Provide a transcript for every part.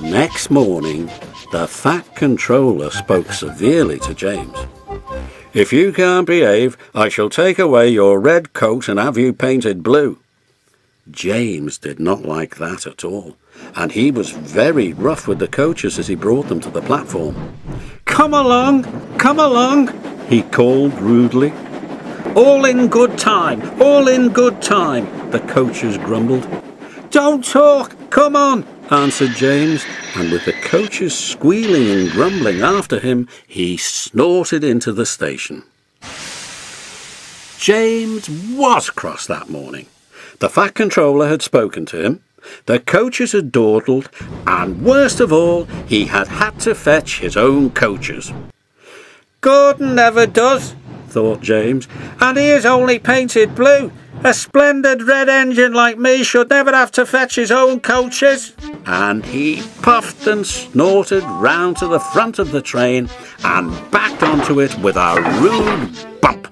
Next morning, the Fat Controller spoke severely to James. "If you can't behave, I shall take away your red coat and have you painted blue." James did not like that at all, and he was very rough with the coaches as he brought them to the platform. Come along, he called rudely. "All in good time, all in good time," the coaches grumbled. "Don't talk, come on," answered James, and with the coaches squealing and grumbling after him, he snorted into the station. James was cross that morning. The Fat Controller had spoken to him, the coaches had dawdled, and worst of all, he had had to fetch his own coaches. "Gordon never does," thought James, "and he is only painted blue. A splendid red engine like me should never have to fetch his own coaches." And he puffed and snorted round to the front of the train and backed onto it with a rude bump.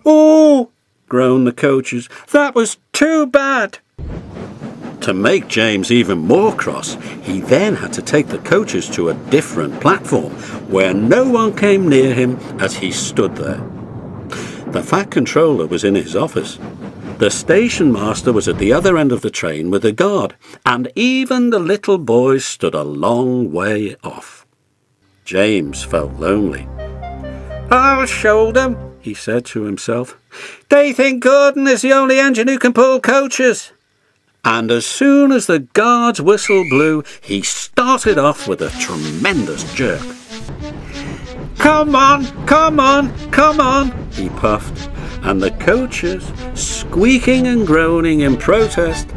"Oh!" groaned the coaches, "that was too bad." To make James even more cross, he then had to take the coaches to a different platform where no one came near him as he stood there. The Fat Controller was in his office. The station master was at the other end of the train with a guard, and even the little boys stood a long way off. James felt lonely. "I'll show them," he said to himself. "They think Gordon is the only engine who can pull coaches." And as soon as the guard's whistle blew, he started off with a tremendous jerk. Come on, he puffed, and the coaches, squeaking and groaning in protest,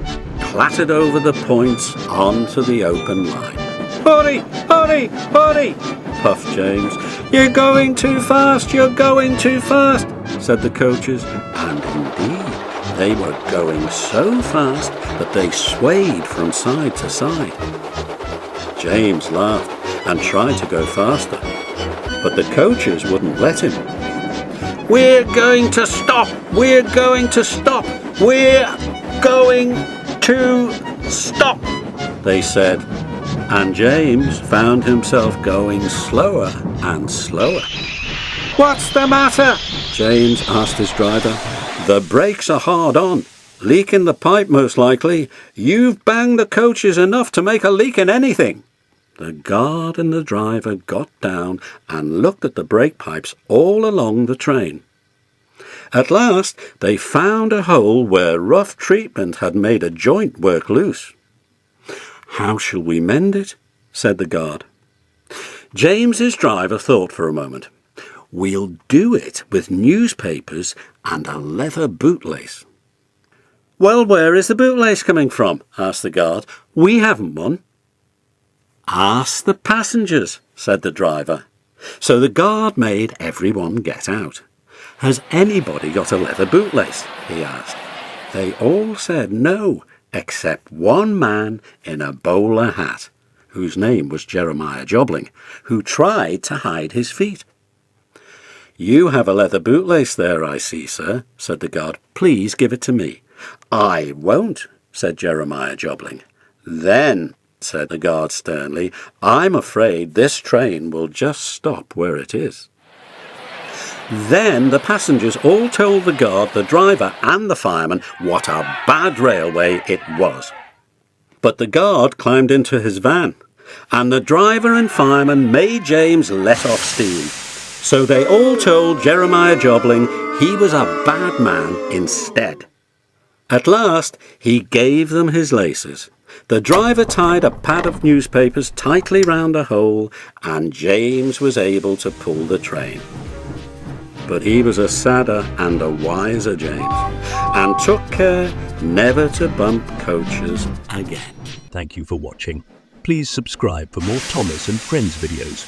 clattered over the points onto the open line. "Hurry, hurry, hurry," puffed James. "You're going too fast, said the coaches, and indeed they were going so fast that they swayed from side to side. James laughed and tried to go faster, but the coaches wouldn't let him. "We're going to stop! We're going to stop! We're going to stop!" they said, and James found himself going slower and slower. "What's the matter?" James asked his driver. "The brakes are hard on. Leak in the pipe most likely. You've banged the coaches enough to make a leak in anything." The guard and the driver got down and looked at the brake pipes all along the train. At last they found a hole where rough treatment had made a joint work loose. "How shall we mend it?" said the guard. James's driver thought for a moment. "We'll do it with newspapers and a leather bootlace." "Well, where is the bootlace coming from?" asked the guard. "We haven't one." "Ask the passengers," said the driver. So the guard made everyone get out. "Has anybody got a leather bootlace?" he asked. They all said no, except one man in a bowler hat, whose name was Jeremiah Jobling, who tried to hide his feet. "You have a leather bootlace there, I see, sir," said the guard. "Please give it to me." "I won't," said Jeremiah Jobling. "Then," said the guard sternly, "I'm afraid this train will just stop where it is." Then the passengers all told the guard, the driver and the fireman what a bad railway it was. But the guard climbed into his van, and the driver and fireman made James let off steam. So they all told Jeremiah Jobling he was a bad man instead. At last he gave them his laces. The driver tied a pad of newspapers tightly round a hole, and James was able to pull the train. But he was a sadder and a wiser James, and took care never to bump coaches again. Thank you for watching. Please subscribe for more Thomas and Friends videos.